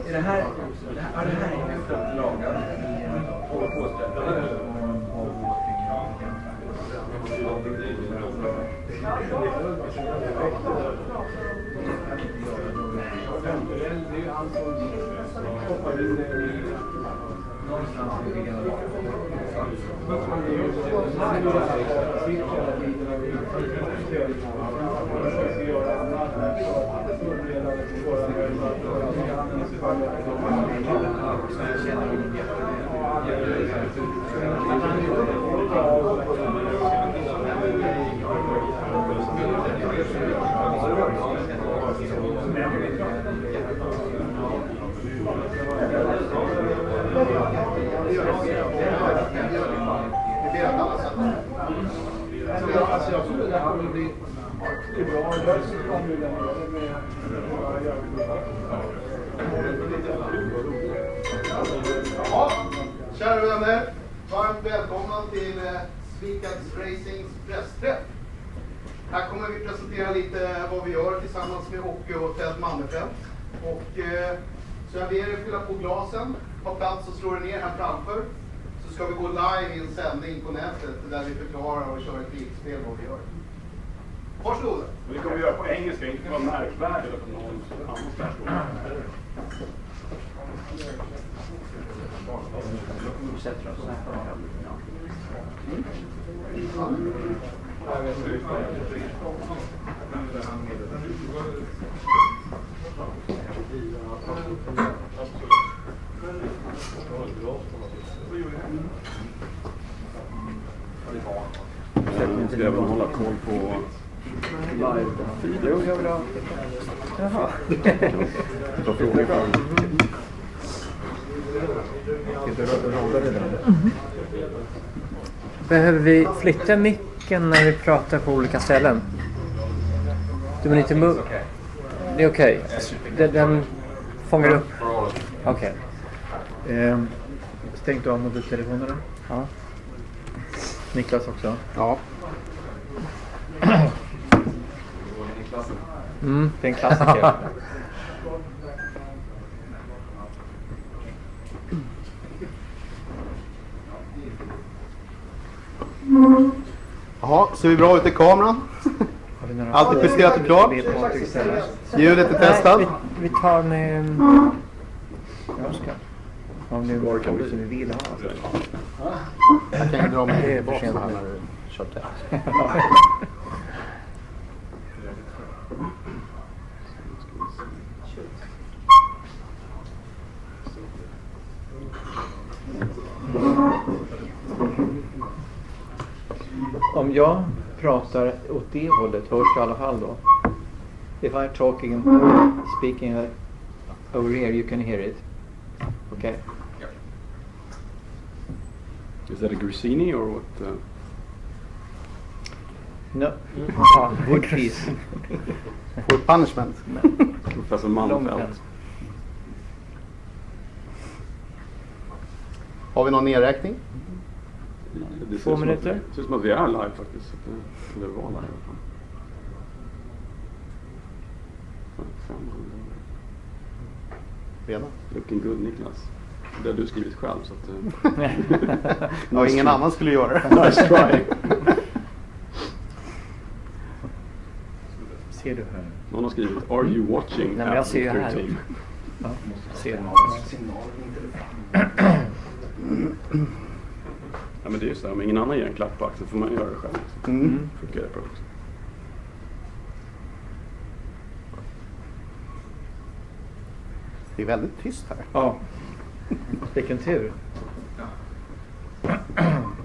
Är det här lagar? Ja, kära vänner, varmt välkomna till Svikats Racings pressträff. Här kommer vi presentera lite vad vi gör tillsammans med Ocke och mannerfelt. Och så jag ber er fylla på glasen, ha plats och slå er ner här framför. Så ska vi gå live i en sändning på nätet där vi förklarar och kör ett bilspel vad vi gör. Varsågoda. Vi kommer göra på engelska, inte vara märkvärdigt eller på någon annan spärr. Nu ska jag väl hålla koll på live-feeden. Jo, jag vill ha. Jaha. Då frågar jag. Behöver vi flytta micken när vi pratar på olika ställen? Du vill inte det är okej. Den fångar upp. Okej. Stängt du av mobiltelefonerna? Ja. Niklas också? Ja. Det är en klassiker. Jaha, ser vi bra ut i kameran? Allt är justerat och klart. Ljudet är testat. Vi tar med Oskar. Om det var som vi vill ha. Jag kan dra mig det är för sent när du kör test. Om jag pratar åt det hållet hörs det i alla fall då. If I'm speaking over here, you can hear it. Okay. Is that a Grissini or what? No. Wood piece. For punishment. Professor Mannerfelt. Har vi någon nedräkning? Det 2 minuter. Det ser ut som att vi är live faktiskt. Eller var live. 500. Redan. Looking good, Niklas. Det har du skrivit själv så att... Ja, ingen annan skulle göra det. Nice try. Ser du här? Någon har skrivit Are you watching? Nej, men jag ser ju här. 13? Ja, ser Ja, men det är ju så här, om ingen annan ger en klapp på axeln får man göra det själv. Funkar det bra också. Det är väldigt tyst här. Ja. Vilken tur.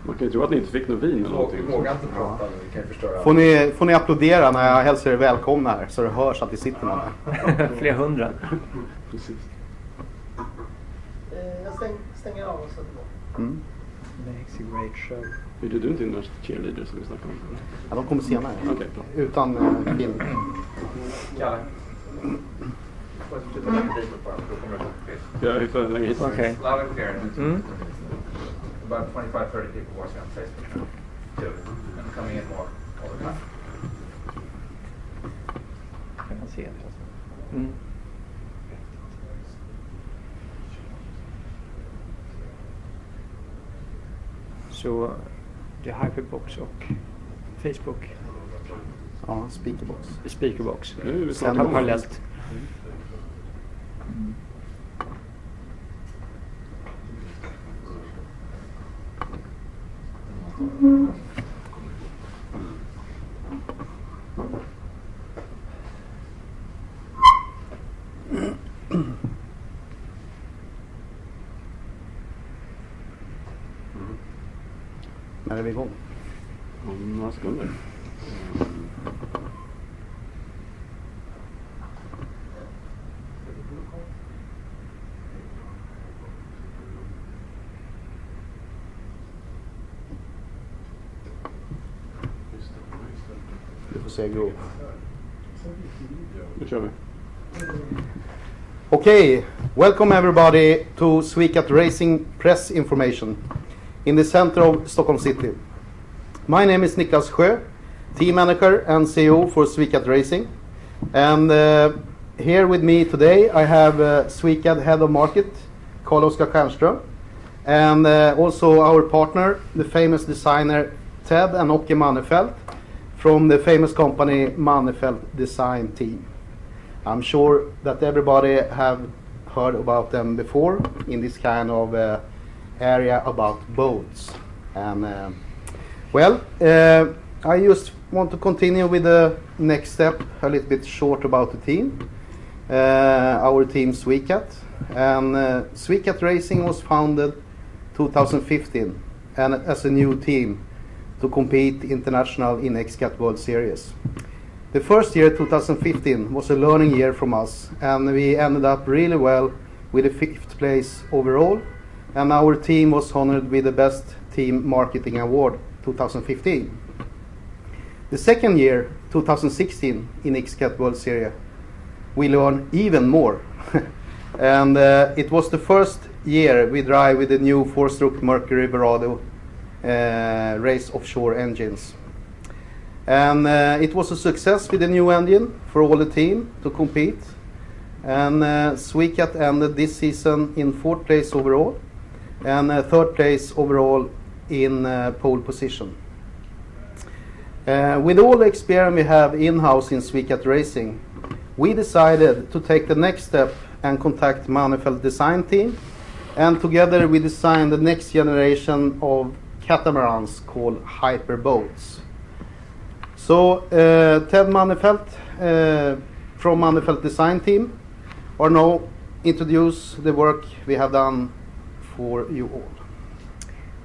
Man kan ju tro att ni inte fick något vin eller någonting. Våga inte prata, vi kan ju förstöra. Får ni applådera när jag hälsar er välkomna här så det hörs att det sitter någon här. Flera hundra. Precis. Jag stänger av och sätter på. Makes a great show. Är du inte in några cheerleaders som vi snackar om? Ja, de kommer senare. Okej, bra. Utan film. Kalle. Får jag typ lägga dit på den, då kommer det att bli. Jag hittar längre hit. Okej. Loud and clear. About 25-30 people watching on Facebook now. Too. And coming in more all the time. Kan man se det? Så det är Hyperbox och Facebook. Ja, speakerbox. Speakerbox. Nu är vi snart Sen- igång. Parallellt. När är vi igång? Om några sekunder. Du får säga go. Nu kör vi. Okay, welcome everybody to Sweecat Racing press information in the center of Stockholm City. My name is Niklas Sjö, team manager and CEO for Sweecat Racing. And here with me today I have Sweecat head of market, Carl-Oskar Stjernström, and also our partner, the famous designer Ted and Ocke Mannerfelt from the famous company Mannerfelt Design Team. I'm sure that everybody have heard about them before in this kind of area about boats. And I just want to continue with the next step, a little bit short about the team. Our team Sweecat. And Sweecat Racing was founded 2015 and as a new team to compete international in XCAT World Series. The first year, 2015, was a learning year from us, and we ended up really well with a 5th place overall, and our team was honored with the Best Team Marketing Award 2015. The second year, 2016, in XCAT World Series, we learned even more. And it was the first year we drive with the new 4-stroke Mercury Verado race offshore engines. And it was a success with the new engine for all the team to compete. And Sweecat ended this season in 4th place overall and 3rd place overall in pole position. With all the experience we have in-house in Sweecat Racing, we decided to take the next step and contact Mannerfelt Design Team, and together we designed the next generation of catamarans called hyper boats. So Ted Mannerfelt from Mannerfelt Design Team are now introduce the work we have done for you all.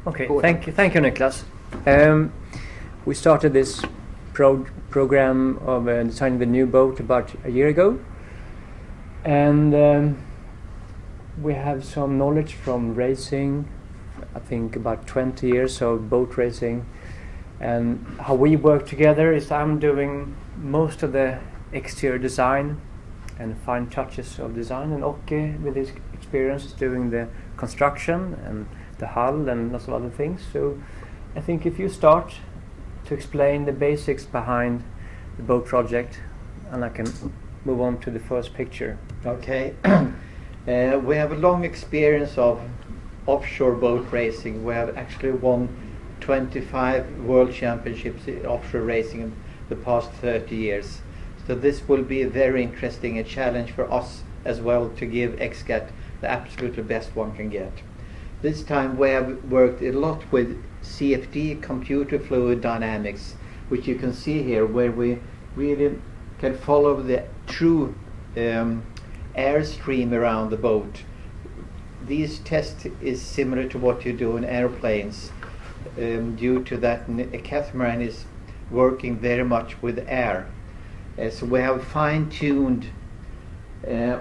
Okay, Go ahead. thank you, Niklas. We started this program of designing the new boat about a year ago, and we have some knowledge from racing. I think about 20 years of boat racing, and how we work together is I'm doing most of the exterior design and fine touches of design, and Ocke with his experience is doing the construction and the hull and lots of other things. So I think if you start to explain the basics behind the boat project, and I can move on to the first picture. Okay. We have a long experience of offshore boat racing. We have actually won 25 world championships in offshore racing in the past 30 years. So this will be a very interesting challenge for us as well to give XCAT the absolutely best one can get. This time we have worked a lot with CFD, computer fluid dynamics, which you can see here, where we really can follow the true airstream around the boat. These tests is similar to what you do in airplanes, due to that a catamaran is working very much with air. So we have fine-tuned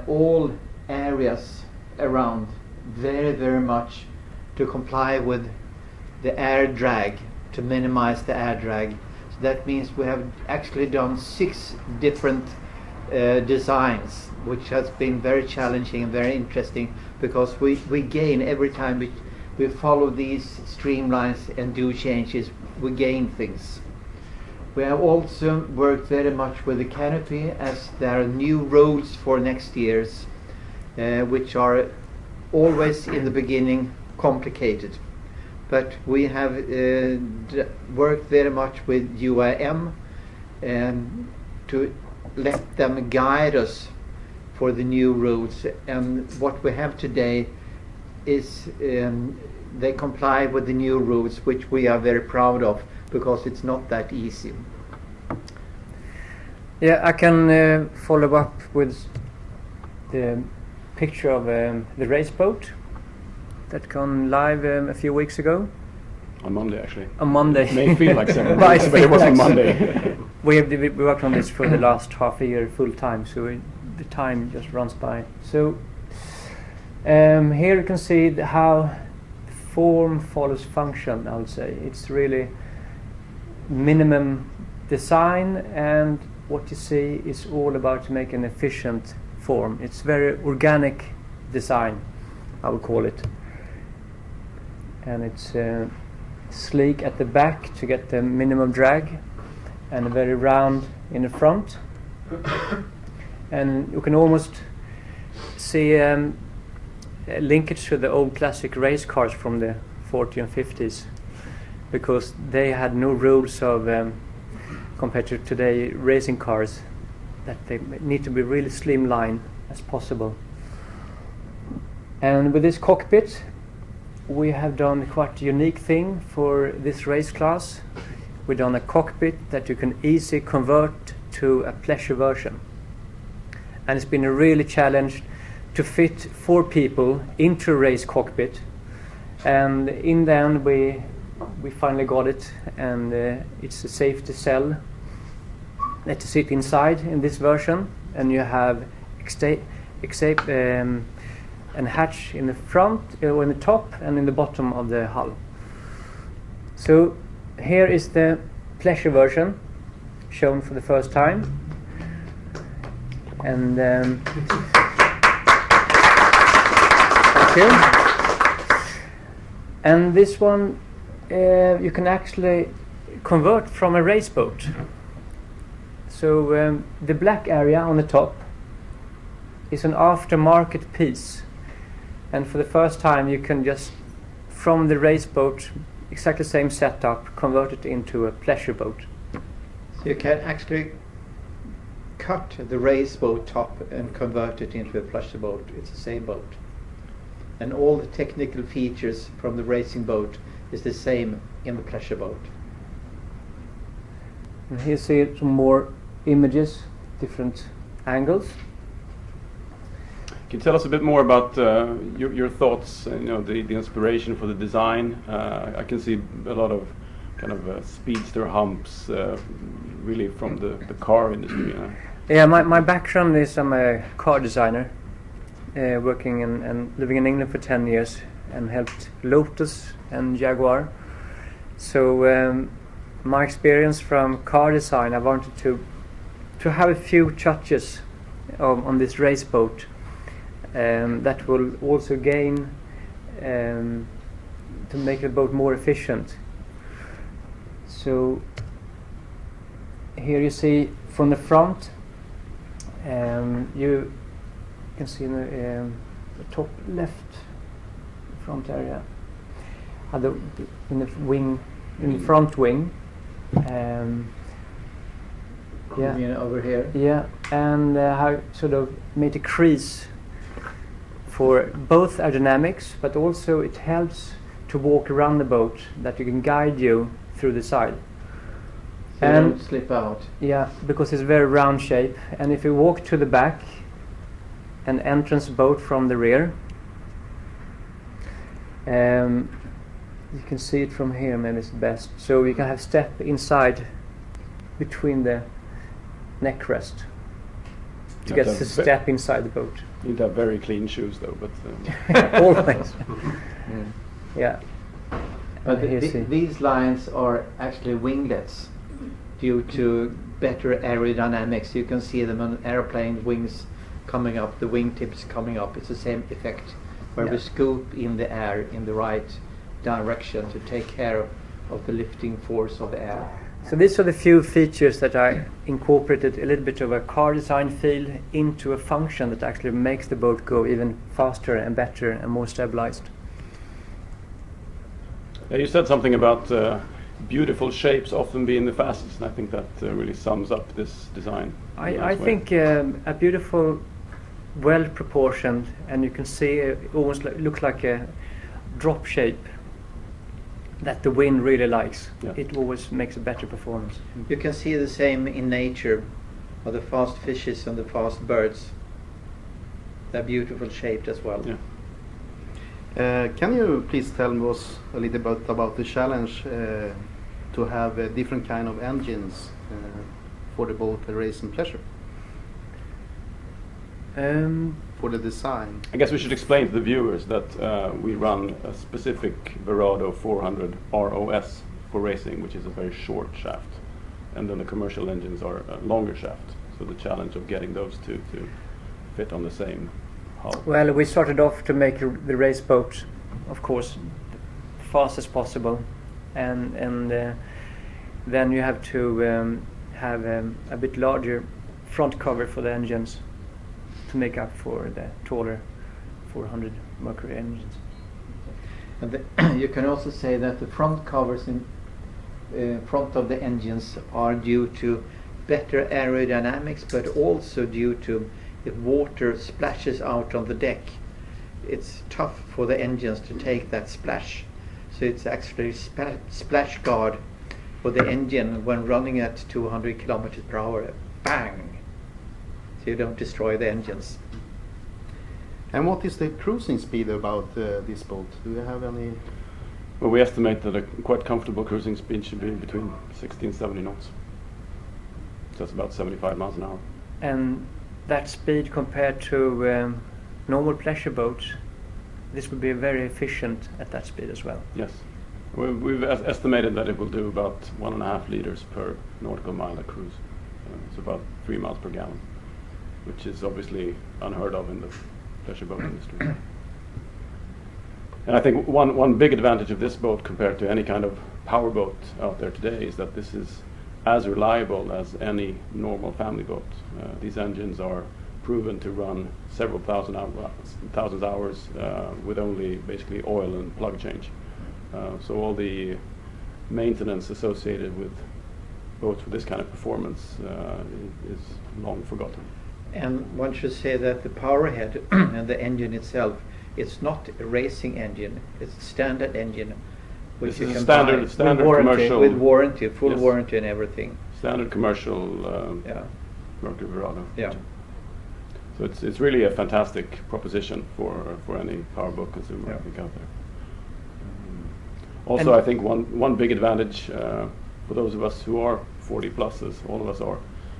all areas around very much to comply with the air drag, to minimize the air drag. So that means we have actually done 6 different designs, which has been very challenging and very interesting, because we gain every time we follow these streamlines and do changes, we gain things. We have also worked very much with the canopy, as there are new rules for next year's, which are always in the beginning complicated. But we have worked very much with UIM to let them guide us for the new rules. And what we have today is they comply with the new rules, which we are very proud of, because it's not that easy. Yeah, I can follow up with the picture of the race boat that gone live a few weeks ago. On Monday, actually. On Monday. It may feel like 7 Right, weeks, but it was on Monday. We worked on this for the last half a year full time, so the time just runs by. So here you can see how form follows function, I would say. It's really minimum design, and what you see is all about to make an efficient form. It's very organic design, I would call it. And it's sleek at the back to get the minimum drag, and very round in the front. And you can almost see a linkage to the old classic race cars from the 40s and 50s, because they had no rules of compared to today racing cars, that they need to be really slimline as possible. And with this cockpit we have done quite a unique thing for this race class. We've done a cockpit that you can easily convert to a pleasure version, and it's been a really challenge to fit 4 people into a race cockpit, and in the end we finally got it, and it's safe to sell. Let you sit inside in this version, and you have and hatch in the front, in the top, and in the bottom of the hull. So here is the pleasure version shown for the first time, and thank you. And this one you can actually convert from a race boat. So the black area on the top is an aftermarket piece, and for the first time you can just, from the race boat, exactly the same setup, convert it into a pleasure boat. So you can actually cut the race boat top and convert it into a pleasure boat. It's the same boat, and all the technical features from the racing boat is the same in the pleasure boat. And here you see some more images, different angles. Can you tell us a bit more about your thoughts, the inspiration for the design? I can see a lot of kind of speedster humps, really from the car industry. Yeah, my background is I'm a car designer, working and living in England for 10 years, and helped Lotus and Jaguar. So my experience from car design, I wanted to have a few touches on this race boat that will also gain to make the boat more efficient. So here you see from the front, you can see the top left front area. In the wing, in the front wing. Yeah. You know, over here. Yeah, and how sort of made a crease for both aerodynamics, but also it helps to walk around the boat, that you can guide you through the side. So you And don't slip out. yeah, because it's very round shape, and if you walk to the back and entrance boat from the rear, you can see it from here, maybe it's best. So you can have step inside between the neck rest to get the step inside the boat. You need to have very clean shoes though, but Always. Yeah. But And here see. these lines are actually winglets due to better aerodynamics. You can see them on airplane wings coming up, the wingtips coming up. It's the same effect where we Yeah. scoop in the air in the right direction to take care of the lifting force of the air. So these are the few features that I incorporated a little bit of a car design feel into a function that actually makes the boat go even faster and better and more stabilized. you said something about beautiful shapes often being the fastest, and I think that really sums up this design. in a I nice way. think a beautiful, well proportioned, and you can see it almost looks like a drop shape that the wind really likes. Yeah. It always makes a better performance. You can see the same in nature of the fast fishes and the fast birds. They're beautiful shaped as well. Yeah. Can you please tell us a little bit about the challenge to have different kind of engines for the boat race and pleasure, for the design? I guess we should explain to the viewers that we run a specific Verado 400 ROS for racing, which is a very short shaft, and then the commercial engines are a longer shaft. So the challenge of getting those two to fit on the same hull. Well, we started off to make the race boat, of course, fast as possible, and then you have to have a bit larger front cover for the engines to make up for the taller 400 Mercury engines. And you can also say that the front covers in front of the engines are due to better aerodynamics, but also due to if water splashes out on the deck, it's tough for the engines to take that splash. So it's actually splash guard for the engine when running at 200 kilometers per hour. Bang! So you don't destroy the engines. And what is the cruising speed about this boat? Do you have any? Well, we estimate that a quite comfortable cruising speed should be between 60 and 70 knots. So that's about 75 miles an hour. And that speed compared to normal pleasure boats, this would be very efficient at that speed as well. Yes. We've estimated that it will do about 1.5 liters per nautical mile a cruise. It's about 3 miles per gallon, which is obviously unheard of in the pleasure boat industry. And I think one big advantage of this boat compared to any kind of power boat out there today is that this is as reliable as any normal family boat. These engines are proven to run several thousand hours with only basically oil and plug change. So all the maintenance associated with boats with this kind of performance is long forgotten. And one should say that the power head and the engine itself, it's not a racing engine, it's a standard engine. Which This you is a can standard- buy standard with warranty, commercial- with warranty, full Yes. warranty and everything. Standard commercial Yeah. Mercury Verado. Yeah. So it's really a fantastic proposition for any powerboat consumer, Yeah. I think, out there. Also, And- I think one big advantage for those of us who are 40 plus, as all of us are,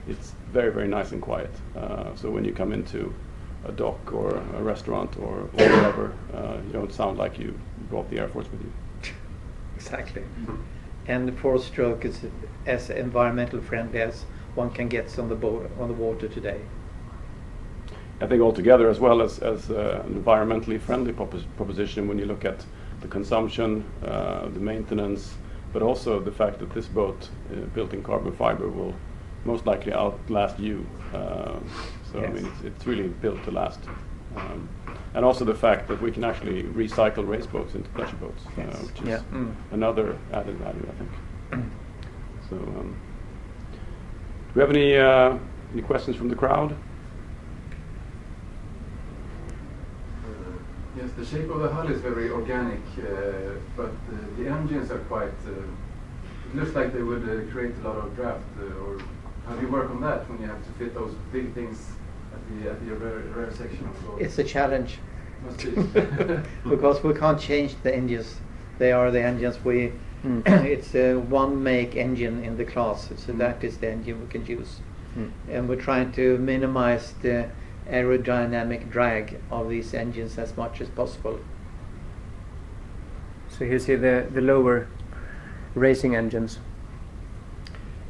it's very, very nice and quiet. So when you come into a dock or a restaurant or wherever, you don't sound like you brought the Air Force with you. Exactly. And the four-stroke is as environmental friendly as one can get on the boat, on the water today. I think altogether, as well as an environmentally friendly proposition, when you look at the consumption, the maintenance, but also the fact that this boat, built in carbon fiber, will most likely outlast you. So I Yes. mean, it's really built to last. and also the fact that we can actually recycle race boats into pleasure boats, Yes. which is Yeah. another added value, I think. So, do we have any questions from the crowd? Yes, the shape of the hull is very organic, but the engines are quite. It looks like they would create a lot of draft. Or how do you work on that when you have to fit those big things at the rear section of the boat? It's a challenge Must be. because we can't change the engines. They are the engines we. It's a one make engine in the class, so that is the engine we can use. And we're trying to minimize the aerodynamic drag of these engines as much as possible. So you see the lower racing engines.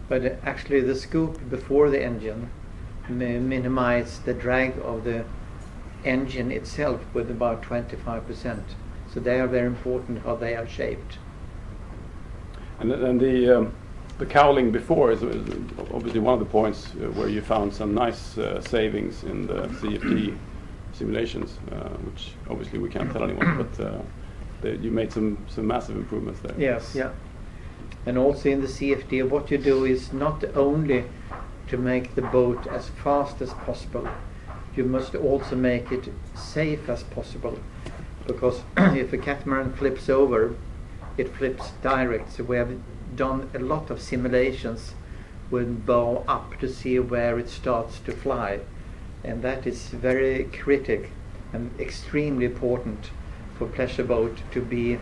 But actually the scoop before the engine minimize the drag of the engine itself with about 25%. So they are very important how they are shaped. And the cowling before is obviously one of the points where you found some nice savings in the CFD simulations, which obviously we can't tell anyone, but you made some massive improvements there. Yes. Yeah. And also in the CFD, what you do is not only to make the boat as fast as possible, you must also make it safe as possible. Because if a catamaran flips over, it flips direct. So we have done a lot of simulations with bow up to see where it starts to fly. And that is very critical and extremely important for pleasure boat to be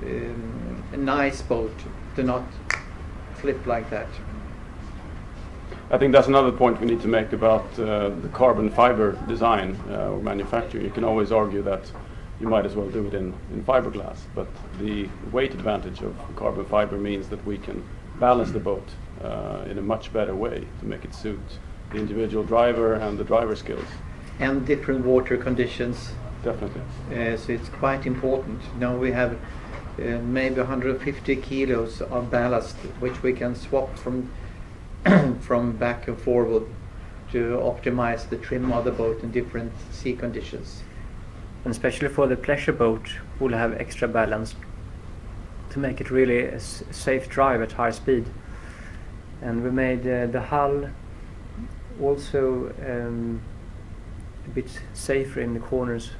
a nice boat, to not flip like that. I think that's another point we need to make about the carbon fiber design or manufacturing. You can always argue that you might as well do it in fiberglass, but the weight advantage of carbon fiber means that we can balance the boat in a much better way to make it suit the individual driver and the driver skills. And different water conditions. Definitely. So it's quite important. Now we have maybe 150 kilos of ballast, which we can swap from from back and forward to optimize the trim of the boat in different sea conditions. And especially for the pleasure boat, we'll have extra balance to make it really a safe drive at high speed. And we made the hull also a bit safer in the corners.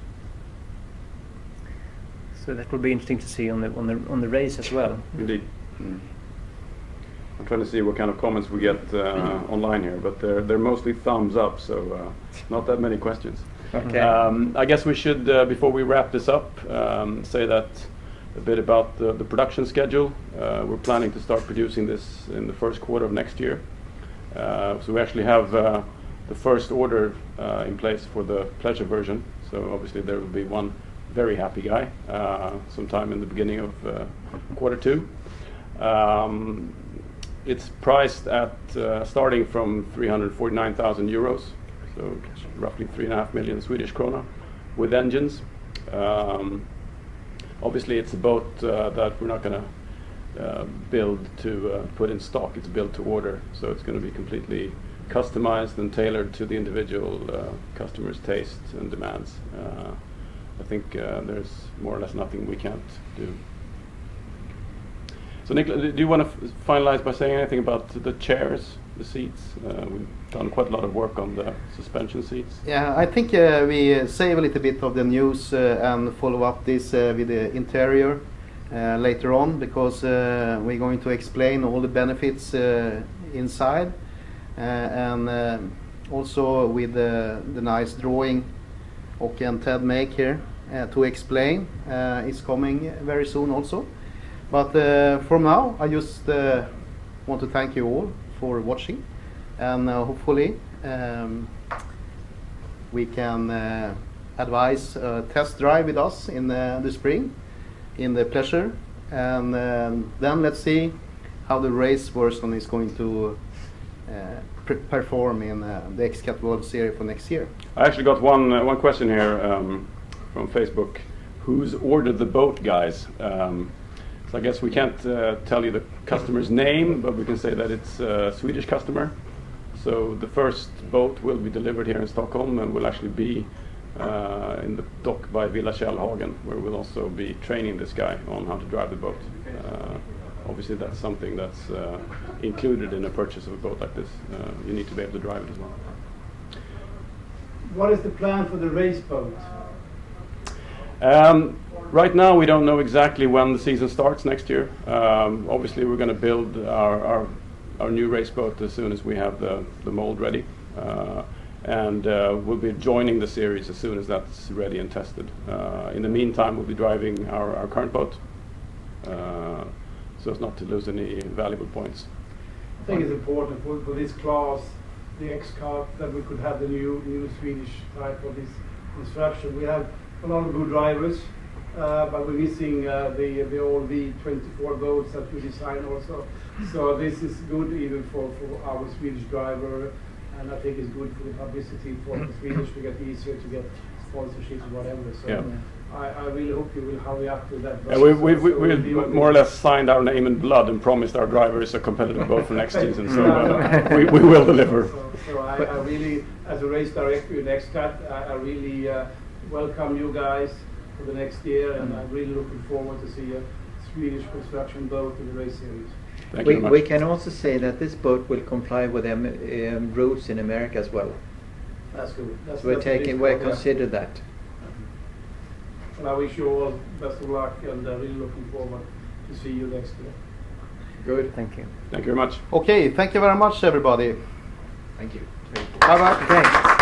So that will be interesting to see on the race as well. Indeed. I'm trying to see what kind of comments we get online here, but they're mostly thumbs up, so not that many questions. Okay. I guess we should, before we wrap this up, say that a bit about the production schedule. We're planning to start producing this in the first quarter of next year. So we actually have the first order in place for the pleasure version. So obviously there will be one very happy guy sometime in the beginning of quarter two. It's priced at starting from 349,000 euros, so roughly 3.5 million Swedish krona, with engines. Obviously, it's a boat that we're not going to build to put in stock. It's built to order, so it's going to be completely customized and tailored to the individual customer's taste and demands. I think there's more or less nothing we can't do. So Niklas, do you want to finalize by saying anything about the chairs, the seats? We've done quite a lot of work on the suspension seats. Yeah, I think we save a little bit of the news and follow up this with the interior later on, because we're going to explain all the benefits inside and also with the nice drawing Ocke and Ted make here to explain. It's coming very soon also. But for now, I just want to thank you all for watching, and hopefully we can advise a test drive with us in the spring in the pleasure, and then let's see how the race version is going to perform in the X-Cat World Series for next year. I actually got one question here from Facebook. Who's ordered the boat, guys? So I guess we can't tell you the customer's name, but we can say that it's a Swedish customer. So the first boat will be delivered here in Stockholm and will actually be in the dock by Villa Källhagen, where we'll also be training this guy on how to drive the boat. Obviously, that's something that's included in a purchase of a boat like this. You need to be able to drive it as well. What is the plan for the race boat? Right now, we don't know exactly when the season starts next year. Obviously, we're going to build our new race boat as soon as we have the mold ready. And we'll be joining the series as soon as that's ready and tested. In the meantime, we'll be driving our current boat, so as not to lose any valuable points. I think it's important for this class, the X-Cart, that we could have the new Swedish type of this construction. We have a lot of good drivers, but we're missing the old V24 boats that we designed also. So this is good even for our Swedish driver, and I think it's good for the publicity for the Swedish to get easier to get sponsorships or whatever. So Yeah. I really hope you will hurry up to that. Yeah, we've more or less signed our name in blood and promised our drivers a competitive boat for next season, so we will deliver. So I really, as a race director in X-Cat, I really welcome you guys for the next year, and I'm really looking forward to see a Swedish construction boat in the race series. Thank you very much. We can also say that this boat will comply with rules in America as well. That's good. We consider that. And I wish you all best of luck, and really looking forward to see you next year. Good. Thank you. Thank you very much. Okay, thank you very much everybody. Thank you. Bye bye. Okay.